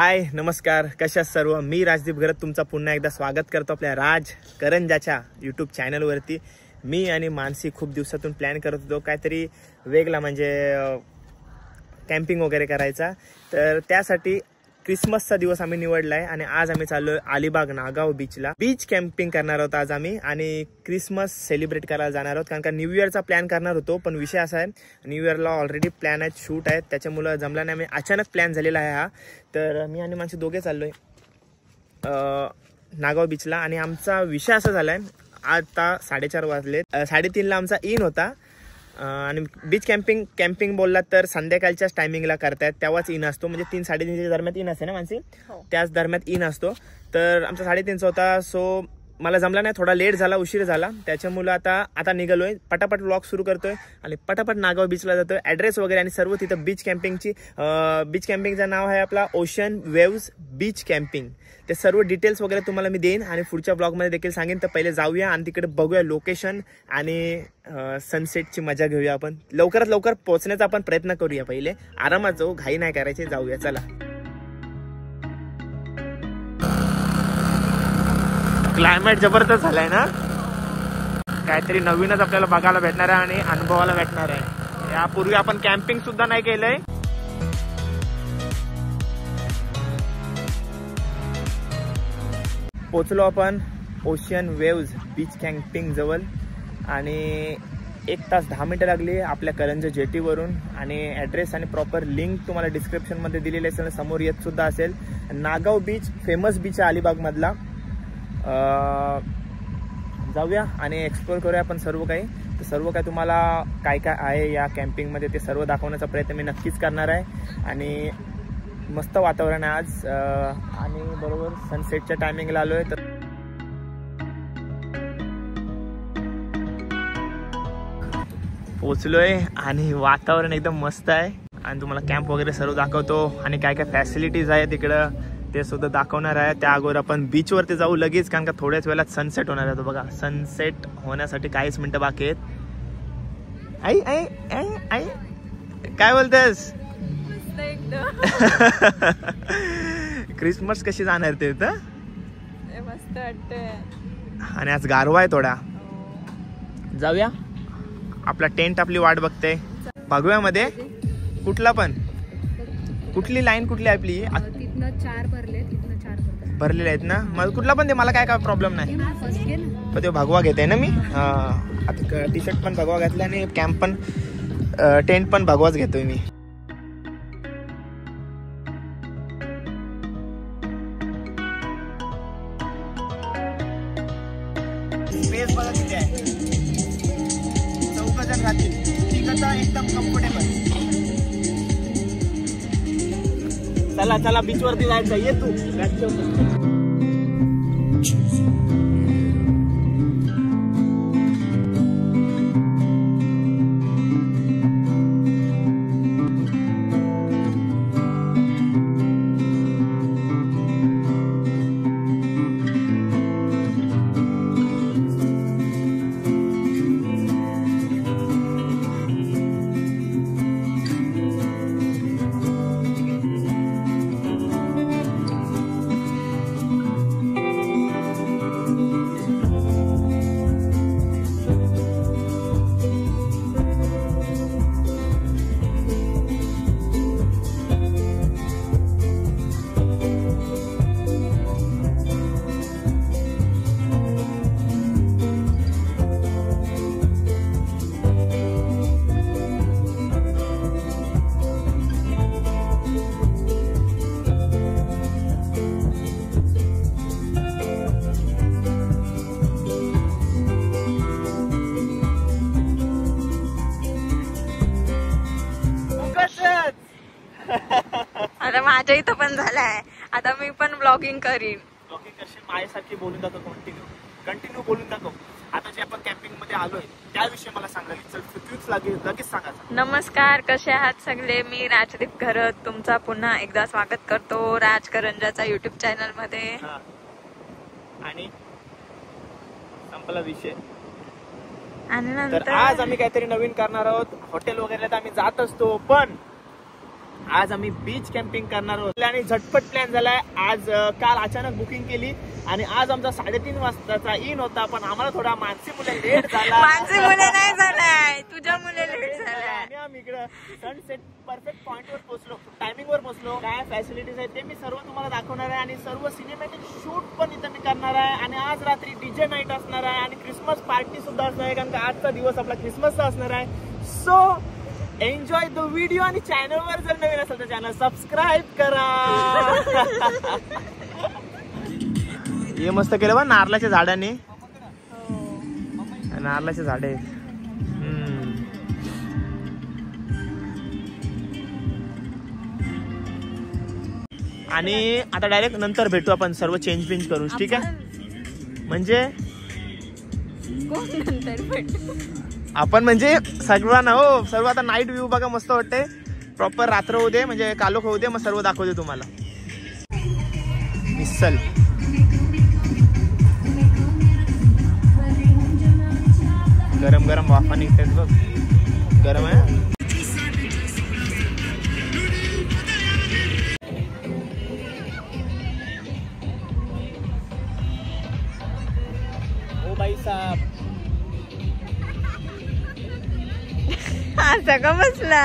हाय नमस्कार, कशा सर्व. मी राजदीप घरत तुमचा पुन्हा एकदा स्वागत करतो आपल्या राज करंजाच्या यूट्यूब चॅनलवरती. मी आणि मानसी खूप दिवसातून प्लॅन करत होतो काहीतरी वेगळा, म्हणजे कॅम्पिंग वगैरे करायचा. तर त्यासाठी क्रिसमसचा दिवस आम्ही निवडला आहे आणि आज आम्ही चाललोय अलिबाग नागाव बीचला. बीच कॅम्पिंग करणार आहोत आज आम्ही आणि क्रिसमस सेलिब्रेट करायला जाणार आहोत. कारण का न्यू इयरचा प्लॅन करणार होतो, पण विषय असा आहे न्यू इयरला ऑलरेडी प्लॅन आहेत, शूट आहेत, त्याच्यामुळे जमला नाही. आम्ही अचानक प्लॅन झालेला आहे हा. तर मी आणि माणसे दोघे चाललोय नागाव बीचला. आणि आमचा विषय असा झाला आहे, आता 4:30 वाजले, 3:30ला आमचा इन होता. आणि बीच कॅम्पिंग बोललात तर संध्याकाळच्याच टायमिंगला करतायत, तेव्हाच इन असतो. म्हणजे 3-3:30च्या दरम्यान इन असते ना मानसी, त्याच दरम्यान इन असतो. तर आमचा 3:30चा होता, सो मला जमला नाही, थोडा लेट झाला, उशीर झाला. त्याच्यामुळे आता निघालोय, पटापट व्लॉग सुरू करतोय आणि पटापट नागाव बीचला जातोय. ॲड्रेस वगैरे आणि सर्व तिथं बीच कॅम्पिंगचं नाव आहे आपला ओशन वेव्स बीच कॅम्पिंग. ते सर्व डिटेल्स वगैरे तुम्हाला मी देईन आणि पुढच्या ब्लॉगमध्ये देखील सांगेन. तर पहिले जाऊया आणि तिकडे बघूया लोकेशन आणि सनसेटची मजा घेऊया. आपण लवकरात लवकर पोहोचण्याचा आपण प्रयत्न करूया. पहिले आरामात जाऊ, घाई नाही करायची, जाऊया चला. क्लायमेट जबरदस्त झालाय ना, काहीतरी नवीनच आपल्याला बघायला भेटणार आहे आणि अनुभवाला भेटणार आहे. यापूर्वी आपण कॅम्पिंग सुद्धा नाही केलंय. पोचलो आपण ओशन वेव्स बीच कॅम्पिंग जवळ आणि 1 तास 10 मिनिटं लागली आपल्या करंजा जेटीवरून. आणि ॲड्रेस आणि प्रॉपर लिंक तुम्हाला डिस्क्रिप्शनमध्ये दिलेली असेल, समोर येत सुद्धा असेल. नागाव बीच फेमस बीच आहे अलिबागमधला. जाऊया आणि एक्सप्लोर करूया आपण सर्व काही. तर सर्व काही तुम्हाला काय काय आहे या कॅम्पिंगमध्ये ते सर्व दाखवण्याचा प्रयत्न मी नक्कीच करणार आहे. आणि मस्त वातावरण आहे आज आणि बरोबर सनसेटच्या टायमिंगला आलोय. तर पोचलोय आणि वातावरण एकदम मस्त आहे आणि तुम्हाला कॅम्प वगैरे सर्व दाखवतो आणि काय काय फॅसिलिटीज आहे तिकडं ते सुद्धा दाखवणार आहे. त्या अगोदर आपण बीचवरती जाऊ लगेच, कारण का थोड्याच वेळात सनसेट होणार आहे. तो बघा, सनसेट होण्यासाठी काहीच मिनिटं बाकी आहेत. आई आई आई आई काय बोलतेस? क्रिसमस कशी जाणार ते तर मस्त वाटतंय. आणि आज गारवा आहे थोडा. जाऊया, आपला टेंट आपली वाट बघते. भगव्यामध्ये कुठला पण, कुठली लाईन कुठली आपली? तिथनं 4 भरले, तिथनं 4 भरलेले आहेत ना. मग कुठला पण ते, मला काय प्रॉब्लेम नाही. पण ते भगवा घेते ना मी. आता टी शर्ट पण भगवा घातला आणि कॅम्प पण टेंट पण भगवाच घेतोय मी. स्पेस बघा किती आहे, 4 जण राहतील. तिकडचा एकदम कम्फर्टेबल. चला चला बीच वरती जायचं. ये तू. आता माझ्या इथं पण झालाय, आता मी पण ब्लॉगिंग करीन. ब्लॉगिंग करशील, माझ्यासारखी बोलून दाखव, कंटिन्यू बोलून दाखव. आता जे आपण कॅम्पिंग मध्ये आलोय त्याविषयी मला सांगायला लगेच सांगायचं. नमस्कार, कसे आहात सगळे? मी राजदीप घरत तुमचा पुन्हा एकदा स्वागत करतो राज करंजाचा युट्यूब चॅनल मध्ये. आणि संपला विषय. आणि नंतर आज आम्ही काहीतरी नवीन करणार आहोत. हॉटेल वगैरे आम्ही जात असतो, पण आज आम्ही बीच कॅम्पिंग करणार आहोत आणि झटपट प्लॅन झालाय. आज काल अचानक बुकिंग केली आणि आज आमचा 3:30 वाजताचा इन होता, पण आम्हाला थोडा मानसी मुले लेट झाला. मानसी मुले नाही झालाय, तुझ्या मुले लेट झालाय. आणि आम्ही इकडं सनसेट परफेक्ट पॉइंट वर पोहोचलो, टायमिंग वर पोहोचलो. काय फॅसिलिटीज आहेत ते मी सर्व तुम्हाला दाखवणार आहे आणि सर्व सिनेमॅटिक शूट पण इथं मी करणार आहे. आणि आज रात्री डीजे नाईट असणार आहे आणि क्रिसमस पार्टी सुद्धा असणार आहे, कारण का आजचा दिवस आपला क्रिसमसचा असणार आहे. सो एन्जॉय द व्हिडिओ आणि चॅनलवर जर नवीन असेल तर चॅनल सबस्क्राईब करा. हे मस्त केलं बा नारळाच्या झाडाने, नारळाचे झाडे. आणि आता डायरेक्ट नंतर भेटू आपण सर्व चेंज करून, ठीक आहे? म्हणजे आपण म्हणजे सर्वांना हो सर्व आता नाईट व्ह्यू बघा मस्त वाटते. प्रॉपर रात्र होऊ दे, म्हणजे कालोख होऊ दे, मग सर्व दाखवते तुम्हाला. मिसल गरम गरम वाफा निघतात बघ, गरम आहे. ओ भाई साहब असं का बसला?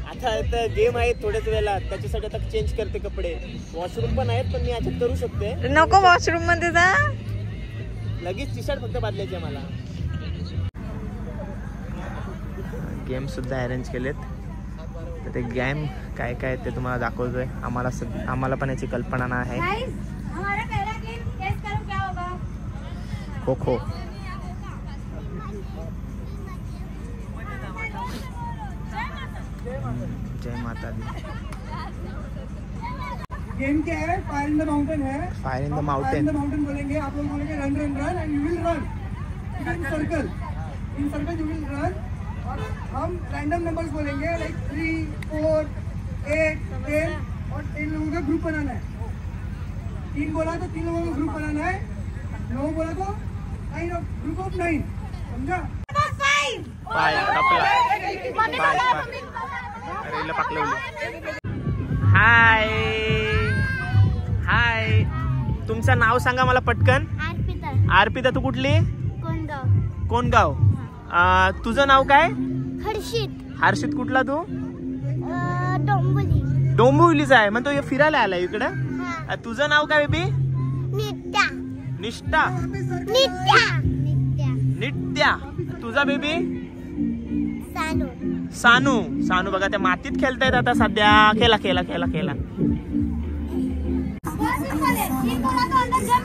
आता गेम आहे थोड्याच वेळेला, त्याच्यासाठी आता चेंज करते कपडे. वॉशरूम पण आहेत, पण मी याच्यात करू शकते. नको वॉशरूम मध्ये जा, लगेच टी शर्ट फक्त बदलायचे मला. गेम सुद्धा अरेंज केलेत, तर ते गेम काय काय ते तुम्हाला दाखवतोय. आम्हाला पण याची कल्पना नाही आहे. खो खो, जय माता दी. गेम क्या है? फायर इन द माउंटेन है. Fire in the fire in the mountain mountain बोलेंगे, आप लोग बोलेंगे run run run end you will run in circle. In circle you will run. और हम रैंडम नंबर्स बोलेंगे लाइक 3, 4, 8, 10 और 3 लोगों का ग्रुप बनाना है. 3 बोला तो 3 लोगों का ग्रुप बनाना है. 9 बोला तो 9 ग्रुप ऑफ 9. समझा? पाय हाय हाय, तुमचं नाव सांगा मला पटकन. अर्पिता. तू कुठली? कोणगाव. तुझं नाव काय? हर्षित. कुठला तू? डोंबिवलीचा आहे. मग तो फिरायला आलाय इकडं. तुझं नाव काय बेबी? निष्ठा. नित्या. तुझा बेबी? सानू. बघा त्या मातीत खेळतायत आता सध्या. खेळा.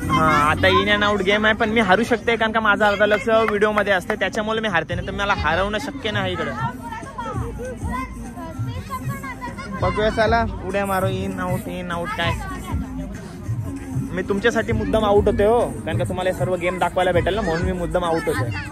हा, आता इन अँड आउट गेम आहे, पण मी हारू शकते कारण का माझा अर्धा लक्ष व्हिडिओ मध्ये असते, त्याच्यामुळे मी हारते. नाही तर मला हरवणं शक्य नाही इकडं. बघूया, चला उड्या मारो. इन आउट काय. मी तुमच्यासाठी मुद्दाम आउट होते हो, कारण का तुम्हाला सर्व गेम दाखवायला भेटेल ना, म्हणून मी मुद्दाम आउट होते.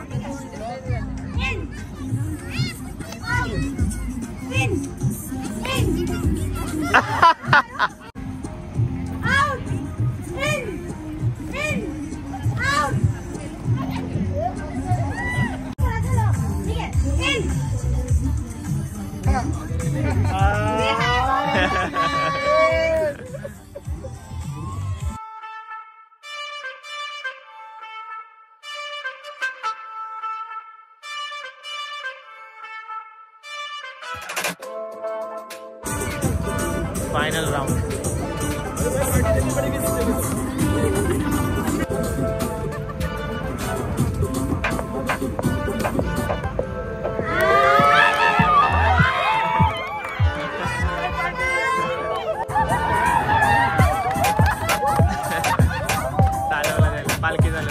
Final round. पालखी झालं.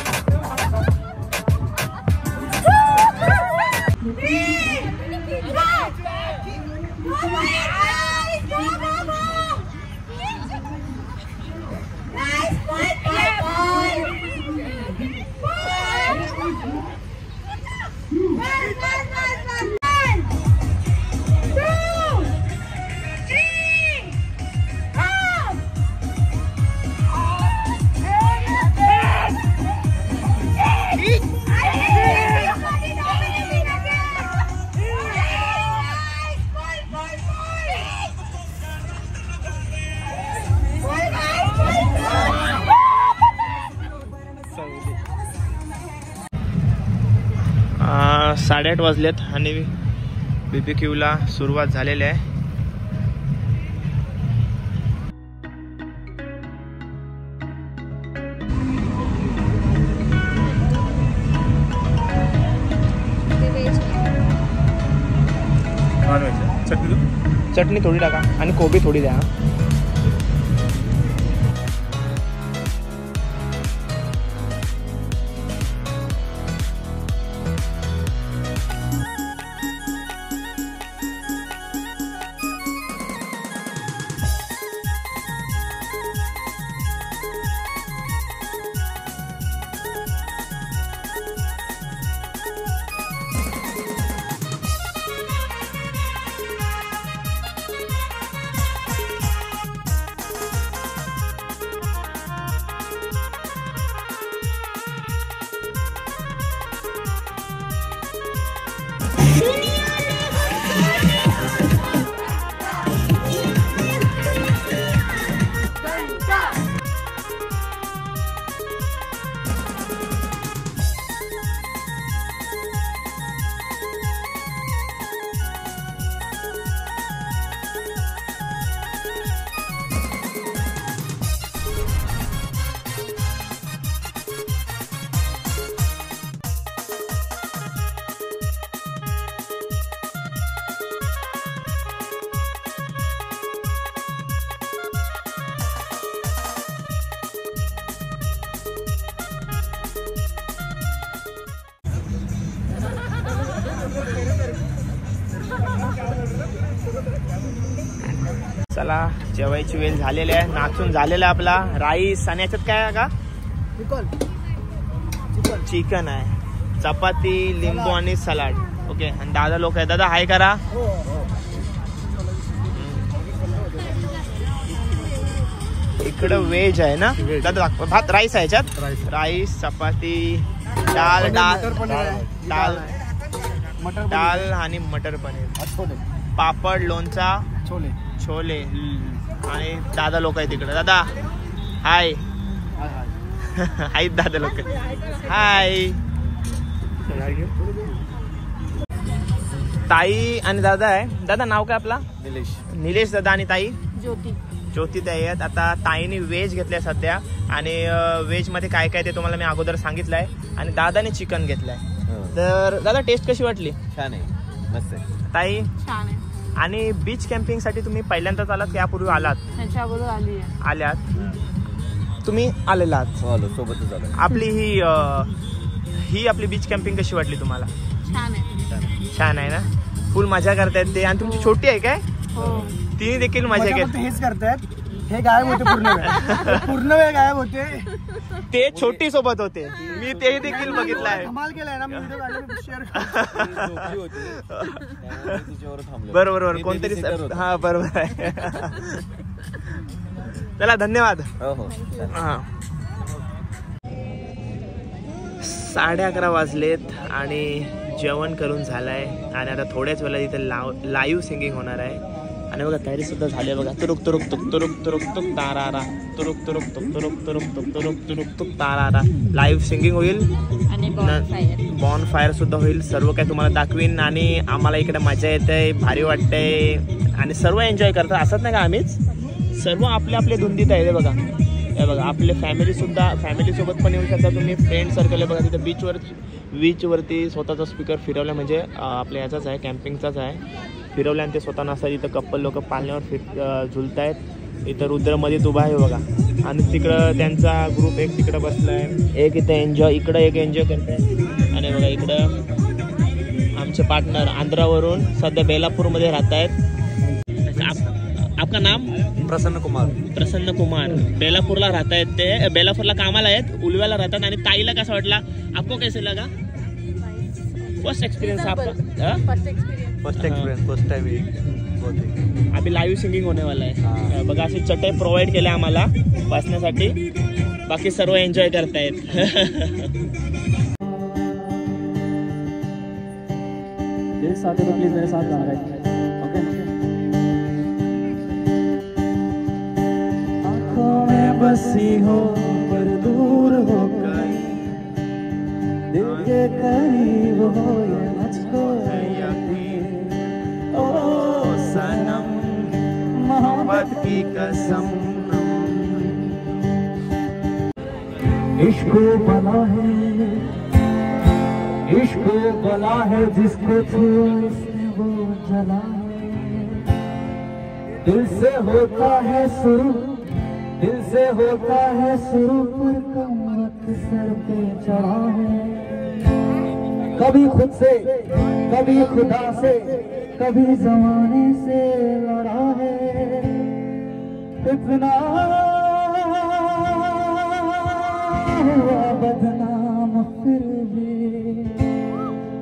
8:30 वाजलेत आणि BBQला सुरुवात झालेली आहे. चटणी थोडी टाका आणि कोबी थोडी द्या. चला जेवायची वेळ झालेली आहे. नाचून झालेला आपला राईस आणि याच्यात काय आहे का चिकन आहे, चपाती, लिंबू आणि सलाड. ओके. आणि दादा लोक आहे. दादा हाय करा. इकडं व्हेज आहे ना दादा. भात राईस आहे याच्यात. राईस, चपाती, डाल आणि मटर पनीर, पापड, लोणचा, छोले आणि दादा लोक आहे तिकडे. दादा हाय. आहेत दादा लोक. हाय. ताई आणि दादा आहे. दादा नाव काय आपला? निलेश दादा. आणि ताई ज्योती ताई आहेत. आता ताईने व्हेज घेतलंय सध्या आणि व्हेज मध्ये काय काय ते तुम्हाला मी अगोदर सांगितलंय. आणि दादाने चिकन घेतलंय. तर दादा टेस्ट कशी वाटली? छान आहे, मस्त आहे. ताई छान आहे. आणि बीच कॅम्पिंग साठी तुम्ही पहिल्यांदाच आलात की यापूर्वी आलात? आल्यात. तुम्ही आलेला आहात सोबतच आलो. आपली ही आपली बीच कॅम्पिंग कशी वाटली तुम्हाला? छान आहे ना. फुल मजा करतायत ते. आणि तुमची छोटी आहे काय? तिने देखील मजा घेत. हेच करतायत. हे गायब होते पूर्ण वेळ गायब होते. ते छोटी सोबत होते. मी ते देखील बघितलं आहे. कमाल केलाय ना. मी शेअर बरोबर. कोणतरी हा बरोबर आहे. चला धन्यवाद. हा 11:30 वाजलेत आणि जेवण करून झालंय. आणि आता थोड्याच वेळेला इथे लाईव्ह सिंगिंग होणार आहे. आणि बघा तयारी सुद्धा झाली आहे. बघा तुरुक तुरुक तुक तुरुक तुरुक तुक तारारा, तुरुक तुरुक तुक तुरुक तुरुक तुक तुरुक तुरुक तुक तारारा. लाईव्ह सिंगिंग होईल आणि बॉन फायर सुद्धा होईल. सर्व काही तुम्हाला दाखवीन. आणि आम्हाला इकडे मजा येते, भारी वाटतंय आणि सर्व एन्जॉय करतात. असंच नाही का आम्हीच सर्व आपले धुंदीत आहे. बघा हे बघा आपले फॅमिलीसोबत पण येऊ शकता तुम्ही. फ्रेंड सर्कल आहे बघा तिथं बीचवरती स्वतःचा स्पीकर फिरवला म्हणजे आपल्या याचाच आहे, कॅम्पिंगचाच आहे. फिरवल्या आणि ते स्वतः नसतात. इथं कप्पल लोक पाळण्यावर झुलतायत. इथं रुद्रमध्ये उभा आहे बघा. आणि तिकडं त्यांचा ग्रुप एक तिकडं बसला आहे, एक इथं एन्जॉय, इकडं एक एन्जॉय करत आहे. आणि बघा इकडं आमचे पार्टनर आंध्रावरून सध्या बेलापूरमध्ये राहत आहेत. आपका नाम? प्रसन्न कुमार. बेलापूरला राहत आहेत ते. बेलापूरला कामाला आहेत, उलव्याला राहतात. आणि ताईला कसा वाटला? आपको कैसे लगा? फर्स्ट एक्सपीरियंस आपका? First time. अभी लाईव्ह सिंगिंग होने वाला है. बघा अशी चटई प्रोव्हाइड केल्या आम्हाला बसण्यासाठी. बाकी सर्व एन्जॉय करतायत. प्लीज मेरे साथ गाना गाइए. आँखों में बसी हो पर दूर हो कहीं, दिल के करीब हो ये इश्क बला है, इश्क बला है, जिसको छुआ इसने वो जला है। दिल से होता है शुरू, दिल से होता है शुरू, पर कम वक्त सर पे चढ़ा है। कभी खुद से, कभी खुदा से, कभी जमाने से लड़ा है। इतना हुआ बदनाम फिर भी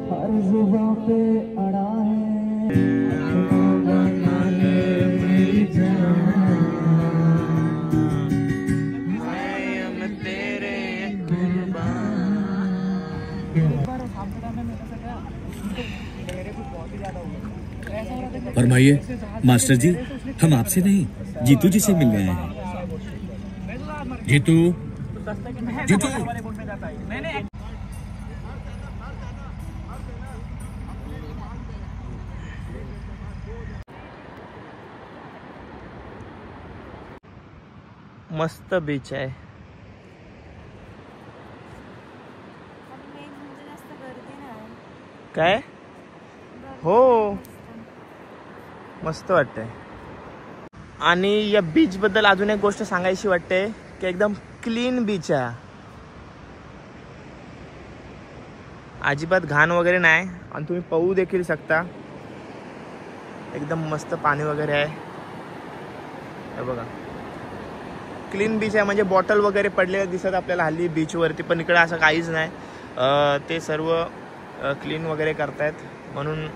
हर जुबां पे अड़ा है। बना ले मेरी जान, फरमाइए मास्टर जी, हम आपसे नहीं जीतू जी से मिल गए हैं। जीतू, जीतू। मस्त बीच आहे. काय हो, मस्त वाटतंय. आणि या बीच बद्दल अजून एक गोष्ट सांगायची वाटते की एकदम क्लीन बीच आहे, अजिबात घाण वगैरे नाही. आणि तुम्ही पाहू देखील शकता, एकदम मस्त पाणी वगैरे आहे. हे बघा, क्लीन बीच आहे. म्हणजे बॉटल वगैरे पडलेले दिसत आपल्याला हल्ली बीचवरती, पण इकडे असं काहीच नाही. ते सर्व क्लीन वगैरे करतायत, म्हणून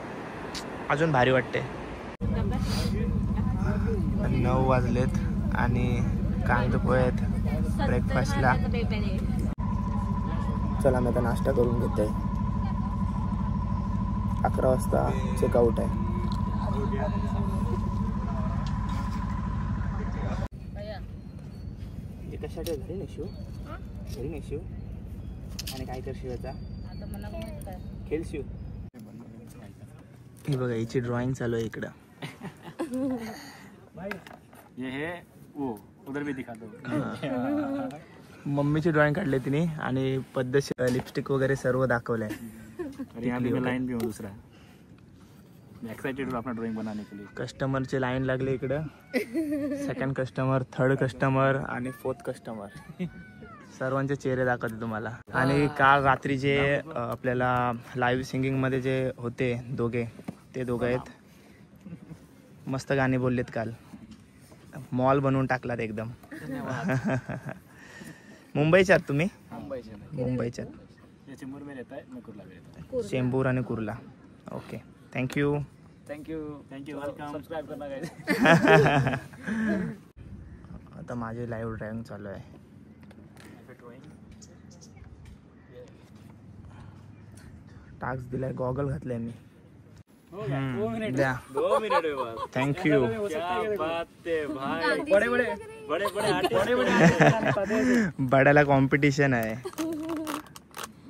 अजून भारी वाटते. 9 वाजलेत आणि कांदपोहे आहेत ब्रेकफास्टला. चला मी आता नाश्ता करून घेते. 11 वाजता चेकआउट आहे. कशासाठी होते ना शिव, घरी नाही शिव, आणि काय कर शिवाचा खेळ शिव. हे बघा, हिची ड्रॉइंग चालू आहे इकडं. ये है वो, उधर भी दिखा दो. मम्मीची ड्रॉइंग काढली तिने आणि पद्धतशीर लिपस्टिक वगैरे सर्व दाखवलंय. और यहाँ भी मैं लाइन भी हूँ दूसरा. मैं एक्साइटेड हूँ अपना ड्राइंग बनाने के लिए. कस्टमरचे लाईन लागले इकडं. सेकंड कस्टमर, थर्ड कस्टमर आणि फोर्थ कस्टमर, सर्वांचे चेहरे दाखवते तुम्हाला. आणि काल रात्री जे आपल्याला लाईव्ह सिंगिंगमध्ये जे होते दोघे, ते दोघं आहेत. मस्त गाणे बोललेत काल. मॉल बनवून टाकलात एकदम. मुंबईच्यात तुम्ही? मुंबईच्यात. चेंबूर में रहता है, मैं कुर्ला में रहता हूँ. चेंबूर आणि Kurla. Okay, thank you. Thank you, thank you, welcome. Subscribe करना गाइस. आता माझी लाईव्ह ड्रायव्हिंग चालू आहे. टास्क दिलाय, गॉगल घातलाय मी. द्या. 2 मिनट में बस. थँक्यू. क्या बात है भाई. बड़े बड्याला कॉम्पिटिशन आहे.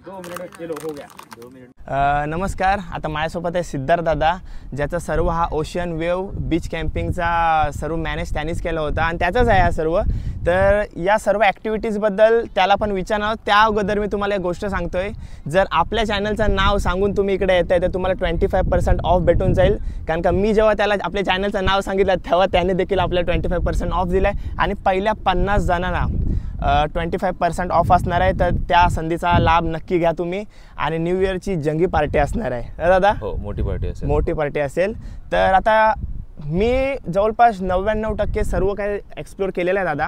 2 मिनट में चलो हो गया. 2 मिनट. नमस्कार. आता माझ्यासोबत आहे सिद्धार्थ दादा, ज्याचा सर्व हा ओशन वेव बीच कॅम्पिंगचा सर्व मॅनेज त्यांनीच केला होता आणि त्याचाच आहे हा सर्व. तर या सर्व ॲक्टिव्हिटीजबद्दल त्याला पण विचारणार. त्या अगोदर मी तुम्हाला एक गोष्ट सांगतोय, जर आपल्या चॅनलचं नाव सांगून तुम्ही इकडे येताय तर तुम्हाला 25% ऑफ भेटून जाईल. कारण का मी जेव्हा त्याला आपल्या चॅनलचं नाव सांगितलं तेव्हा त्याने देखील आपल्याला 25% ऑफ दिलं आहे. आणि पहिल्या 50 जणांना 25% ऑफ असणार आहे. तर त्या संधीचा लाभ नक्की घ्या तुम्ही. आणि न्यू इयरची जंगी पार्टी असणार आहे दादा. हो, मोठी पार्टी असेल. मोठी पार्टी असेल. तर आता मी जवळपास 99% सर्व काही एक्सप्लोर केलेलं आहे दादा.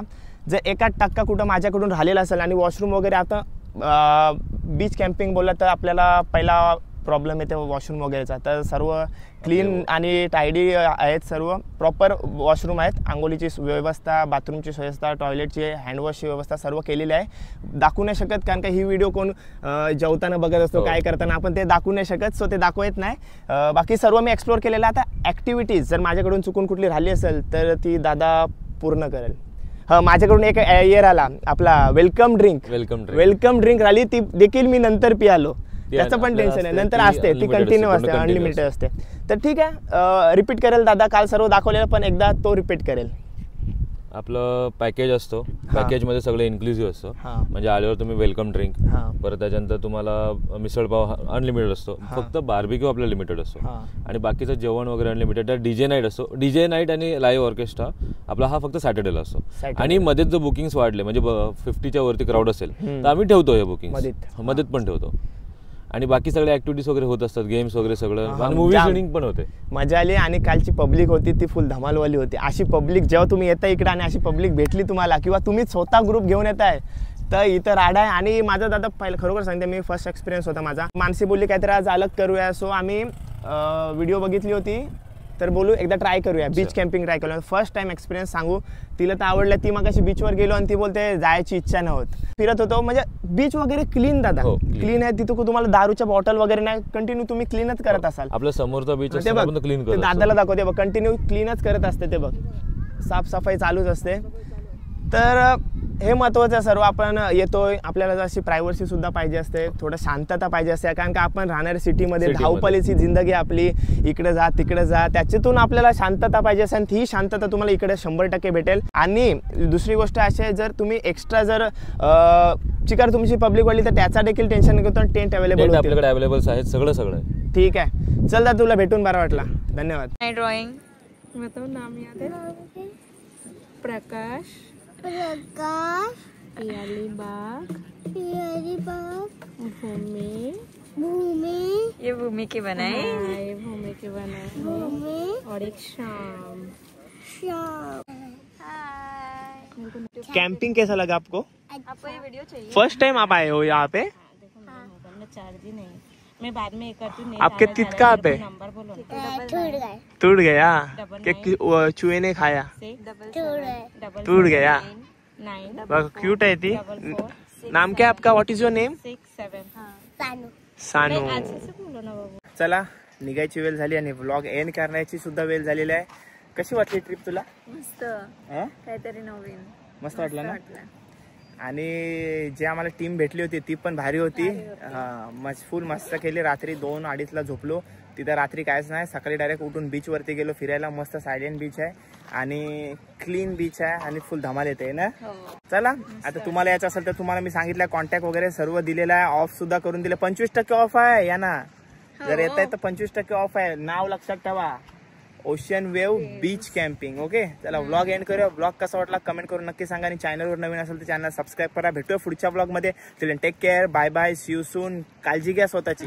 जर 1% कुठं माझ्याकडून राहिलेलं असेल आणि वॉशरूम वगैरे, आता बीच कॅम्पिंग बोललं तर आपल्याला पहिला प्रॉब्लेम येते वॉशरूम वगैरेचा. तर सर्व क्लीन आणि टायडी आहेत, सर्व प्रॉपर वॉशरूम आहेत. आंघोळीची व्यवस्था, बाथरूमची व्यवस्था, टॉयलेटची, हँडवॉशची व्यवस्था सर्व केलेली आहे. दाखवू नाही शकत कारण का ही व्हिडिओ कोण जेवताना बघत असतो, काय करताना, आपण ते दाखवू नाही शकत. सो ते दाखवत नाही. बाकी सर्व मी एक्सप्लोर केलेलं आहे. आता ॲक्टिव्हिटीज जर माझ्याकडून चुकून कुठली राहिली असेल तर ती दादा पूर्ण करेल. माझ्याकडून एक इयर आला आपला वेलकम ड्रिंक राहिली, ती देखील मी नंतर पियालो. त्याचं पण टेन्शन आहे. नंतर असते ती कंटिन्यू असते, अनलिमिटेड असते. तर ठीक आहे, रिपीट करेल दादा. काल सर्व दाखवलेलं पण एकदा तो रिपीट करेल. आपलं पॅकेज असतो. पॅकेजमध्ये सगळं इन्क्लुझिव्ह असतं. म्हणजे आल्यावर तुम्ही वेलकम ड्रिंक, परत त्याच्यानंतर तुम्हाला मिसळपाव अनलिमिटेड असतो. फक्त बार्बिक्यू आपला लिमिटेड असतो आणि बाकीचं जेवण वगैरे अनलिमिटेड. त्या डीजे नाईट असतो. डीजे नाईट आणि लाईव्ह ऑर्केस्ट्रा आपला हा फक्त सॅटर्डेला असतो. आणि मध्येच जर बुकिंग्स वाढले म्हणजे 50च्या वरती क्राऊड असेल तर आम्ही ठेवतो हे बुकिंग मध्येत पण ठेवतो. आणि बाकी सगळे ऍक्टिव्हिटीज वगैरे होत असतात, गेम्स वगैरे सगळं. आणि मूवी स्क्रीनिंग पण होते. मजा आली. आणि कालची पब्लिक होती ती फुल धमालवाली होती. अशी पब्लिक जेव्हा तुम्ही येता इकडे आणि अशी पब्लिक भेटली तुम्हाला किंवा तुम्ही स्वतः ग्रुप घेऊन येताय तर इथं राडा आहे. आणि माझा दादा पहिलं खरोखर सांगते मी फर्स्ट एक्सपिरियन्स होता माझा. मानसी बोलली काहीतरी आज अलग करूया. सो आम्ही व्हिडिओ बघितली होती तर बोलू एकदा ट्राय करूया. बीच कॅम्पिंग ट्राय करूया. फर्स्ट टाइम एक्सपिरियन्स सांगू. तिला तर आवडलं. ती मग अशी बीचवर गेलो आणि ती बोलते जायची इच्छा नव्हती. फिरत होतो म्हणजे बीच वगैरे क्लीन दादा क्लीन आहे. तिथं तुम्हाला दारूच्या बॉटल वगैरे नाही. कंटिन्यू तुम्ही क्लीनच करत असाल. आपल्या समोरचा बीच क्लीन करतो. दादाला दाखवते बघ कंटिन्यू क्लीनच करत असते ते बघ. साफसफाई चालूच असते. तर हे महत्त्वाचं सर्व. आपण येतोय आपल्याला अशी प्रायव्हसी सुद्धा पाहिजे असते. थोडं शांतता पाहिजे असते. कारण का आपण राहणाऱ्या सिटीमध्ये धावपळीची जिंदगी आपली. इकडे जा तिकडे जा. त्याच्यातून आपल्याला शांतता पाहिजे असते. आणि ही शांतता तुम्हाला इकडे 100% भेटेल. आणि दुसरी गोष्ट अशी आहे जर तुम्ही एक्स्ट्रा जर चिकार तुमची पब्लिक वाढली तर त्याचा देखील टेन्शन घेतो. टेंट अवेलेबल आपल्याकडे अवेलेबल आहेत. सगळं ठीक आहे. चल दादा तुला भेटून बरा वाटला. धन्यवाद. ड्रॉइंग नाम याद है? प्रकाश, पियाली बाग, भूमि, ये भूमि की बनाई, ये भूमि की बनाई, और एक शाम. कैंपिंग कैसा लगा आपको? आपको ये वीडियो चाहिए? फर्स्ट टाइम आप आए हो यहाँ पे? चार्ज ही नहीं. मैं बाद में करती हूँ. आपके तित कहाँ पे? नंबर बोलो. टूट गया. चूहे ने खाया? टूट गया. क्यूट है थी. नाम क्या आपका? What is your name? Sanu. चला निघायची वेळ झाली आणि व्लॉग एंड करण्याची सुद्धा वेळ झालेली आहे. कशी वाटली ट्रिप तुला? मस्त. काहीतरी नवीन. मस्त वाटलं ना? आणि जे आम्हाला टीम भेटली होती ती पण भारी होती. फुल मस्त केली. रात्री 2-2:30ला झोपलो. तिथं रात्री कायच नाही. सकाळी डायरेक्ट उठून बीचवरती गेलो फिरायला. मस्त सायलेंट बीच आहे आणि क्लीन बीच आहे आणि फुल धमाल येते ना. चला आता तुम्हाला यायचं असेल तर तुम्हाला मी सांगितलं कॉन्टॅक्ट वगैरे सर्व दिलेला आहे. ऑफ सुद्धा करून दिले. 25% ऑफ आहे या ना. जर येत आहे तर 25% ऑफ आहे. नाव लक्षात ठेवा ocean wave beach camping. Okay चला व्लॉग एंड करूया. व्लॉग कसा वाटला कमेंट करून नक्की सांगा. आणि चॅनलवर नवीन असेल तर चॅनल सबस्क्राईब करा. भेटूया पुढच्या व्लॉग मध्ये. Take care. Bye bye. See you soon. काळजी घ्या स्वतःची.